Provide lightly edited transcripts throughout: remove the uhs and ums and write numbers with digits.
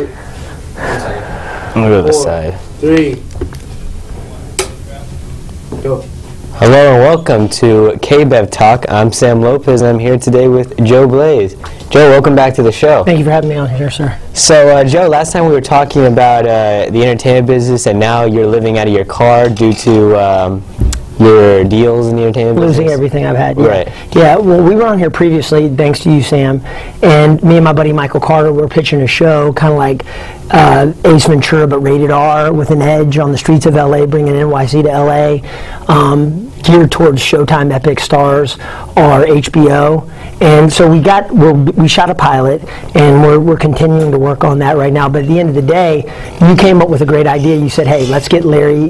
I'm gonna go to the side. 3. Go. Hello and welcome to KBEV Talk. I'm Sam Lopez and I'm here today with Joe Blaze. Joe, welcome back to the show. Thank you for having me on here, sir. So, Joe, last time we were talking about the entertainment business, and now you're living out of your car due to your deals in the entertainment business? Losing everything I've had, yeah. Right. Yeah, well, we were on here previously, thanks to you, Sam, and me and my buddy Michael Carter were pitching a show, kind of like Ace Ventura, but rated R, with an edge on the streets of L.A., bringing NYC to L.A., geared towards Showtime Epic Stars or HBO. And so we shot a pilot, and we're continuing to work on that right now. But at the end of the day, you came up with a great idea. You said, hey, let's get Larry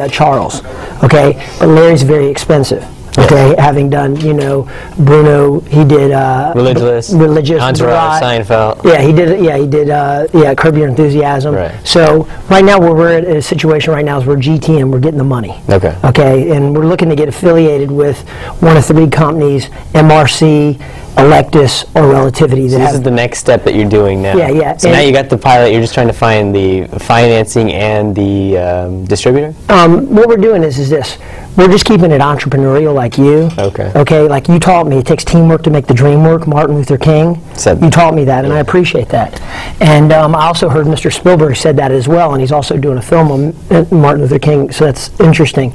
Charles, okay? But Larry's very expensive. Okay, having done, Bruno, he did Religious, Entourage, Seinfeld. Yeah, he did Curb Your Enthusiasm. Right. So right now we're in a situation right now is we're GTM, we're getting the money. Okay. Okay, and we're looking to get affiliated with one of 3 companies, MRC, Electus, or Relativity. So this is the next step that you're doing now. Yeah, yeah. So now you got the pilot, you're just trying to find the financing and the distributor? What we're doing is this. We're just keeping it entrepreneurial like you. Okay. Okay, like you taught me, it takes teamwork to make the dream work, Martin Luther King. You taught me that, and I appreciate that. And I also heard Mr. Spielberg said that as well, and he's also doing a film on Martin Luther King, so that's interesting.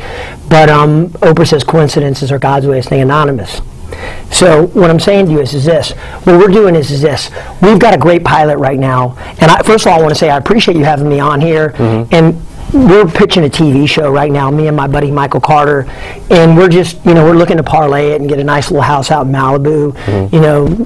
But Oprah says coincidences are God's way of staying anonymous. So what I'm saying to you is this. What we're doing is this. We've got a great pilot right now, and first of all, I want to say I appreciate you having me on here, and we're pitching a TV show right now, me and my buddy Michael Carter, and we're just, we're looking to parlay it and get a nice little house out in Malibu.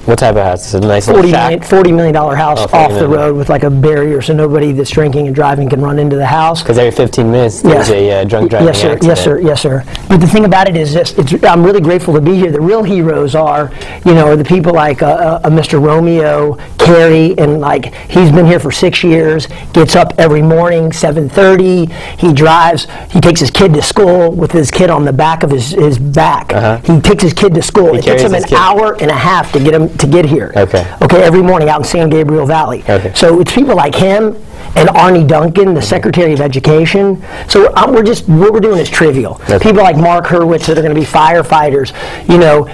What type of house? Is it a nice little shack? $40 million house off the road with like a barrier so nobody that's drinking and driving can run into the house. Because every 15 minutes there's a drunk driving accident. Yes, sir. But the thing about it is this, I'm really grateful to be here. The real heroes are the people like Mr. Romeo, Carey, and like he's been here for 6 years, gets up every morning, 7:30. He drives, he takes his kid to school with his kid on the back of his back. He takes his kid to school. It takes him an hour and a half to get here. Okay, every morning out in San Gabriel Valley. So it's people like him and Arnie Duncan, the Secretary of Education. So what we're doing is trivial. People like Mark Hurwitz that are going to be firefighters,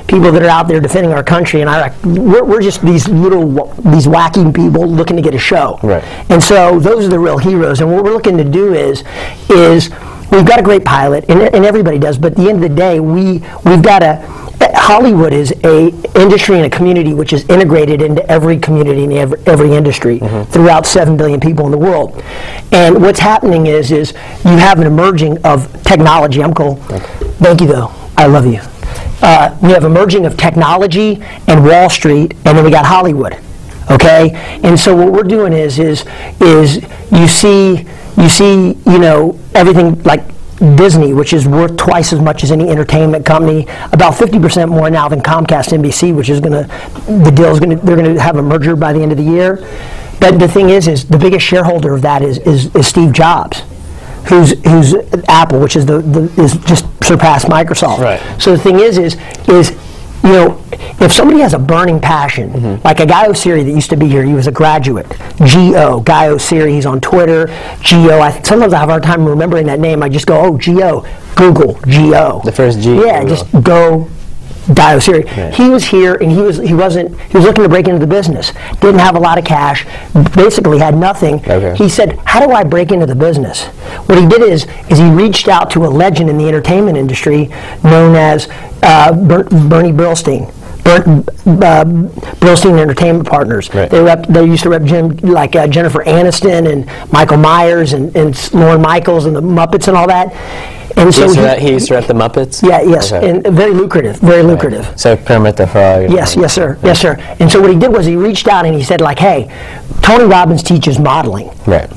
people that are out there defending our country, and we're just these wacky people looking to get a show. Right. And so those are the real heroes. And what we're looking to do is we've got a great pilot, and everybody does, but at the end of the day, we've got Hollywood is a industry and a community which is integrated into every community and every industry throughout 7 billion people in the world. And what's happening is you have an emerging of technology. I'm cool. Thank you, though. I love you. We have emerging of technology and Wall Street, and then we got Hollywood. Okay? And so what we're doing is you see everything like Disney, which is worth twice as much as any entertainment company, about 50% more now than Comcast NBC, which is they're gonna have a merger by the end of the year. But the thing is the biggest shareholder of that is Steve Jobs, who's Apple, which is is just surpassed Microsoft. Right. So the thing is if somebody has a burning passion, like a Guy Oseary that used to be here, he was a graduate, Guy Oseary, he's on Twitter, sometimes I have a hard time remembering that name, I just go, oh, G.O., Google, G.O. The first G. Yeah, just go Guy Oseary. Right. He was here and he was looking to break into the business. Didn't have a lot of cash, basically had nothing. He said, how do I break into the business? What he did is he reached out to a legend in the entertainment industry known as Bernie Brillstein. Brillstein Entertainment Partners. Right. They used to rep Jennifer Aniston and Michael Myers and Lorne Michaels and the Muppets and all that. And so he used to rep the Muppets? Yeah, yes, and very lucrative, very lucrative. So Kermit the Frog. Yes, sir. And so what he did was he reached out and he said like, hey, Tony Robbins teaches modeling. Right.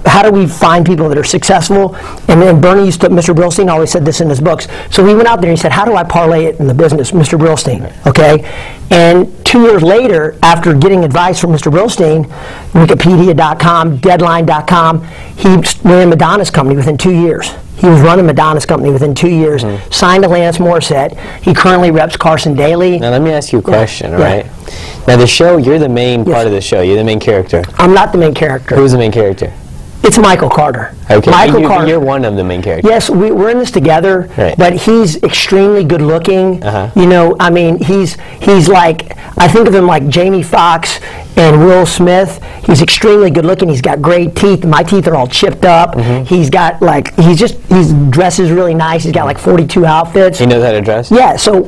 How do we find people that are successful? And then Mr. Brillstein always said this in his books. So he went out there and he said, how do I parlay it in the business, Mr. Brillstein? Right. Okay. And 2 years later, after getting advice from Mr. Brillstein, Wikipedia.com, Deadline.com, he ran Madonna's company within 2 years. He was running Madonna's company within 2 years, signed to Alanis Morissette. He currently reps Carson Daly. Now let me ask you a question, right? Now the show, you're the main Yes. part of the show. You're the main character. I'm not the main character. Who's the main character? It's Michael Carter. Okay, Michael Carter. You're one of the main characters. Yes, we're in this together, Right. but he's extremely good looking. Uh-huh. You know, I mean, he's like, I think of him like Jamie Foxx and Will Smith. He's extremely good looking. He's got great teeth. My teeth are all chipped up. Mm-hmm. He's got like, he dresses really nice. He's got like 42 outfits. He knows how to dress? Yeah, so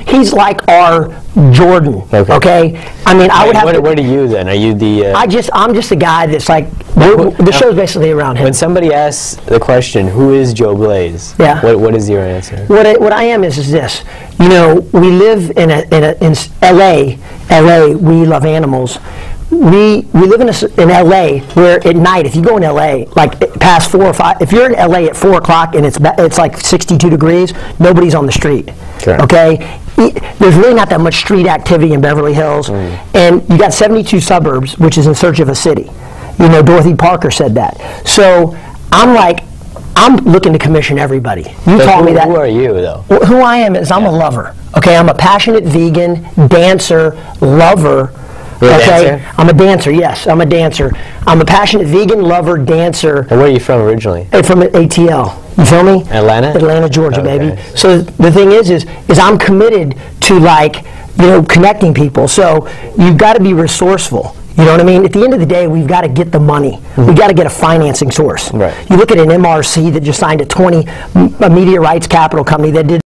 he's like our Jordan. Okay. I mean, I would have. What are you then? Are you the? I'm just a guy that's like, the show's basically around him. When somebody asks the question, "Who is Joe Blaze?" Yeah. What is your answer? What I am is this. You know, we live in L.A. L.A. We love animals. We live in L.A. where at night, if you go in L.A. like past 4 or 5, if you're in L.A. at 4 o'clock and it's like 62 degrees, nobody's on the street. Sure. Okay. There's really not that much street activity in Beverly Hills, and you got 72 suburbs, which is in search of a city. You know, Dorothy Parker said that. So I'm looking to commission everybody. You But told me that. Who are you, though? Well, who I am is I'm a lover. Okay, I'm a passionate vegan, dancer, lover. You're a okay, dancer? I'm a dancer. Yes, I'm a dancer. I'm a passionate vegan, lover, dancer. And where are you from originally? From ATL. You feel me? Atlanta? Atlanta, Georgia, Okay. baby. So the thing is I'm committed to, like, you know, connecting people. So you've got to be resourceful. You know what I mean? At the end of the day, we've got to get the money. We've got to get a financing source. Right. You look at an MRC that just signed a media rights capital company that did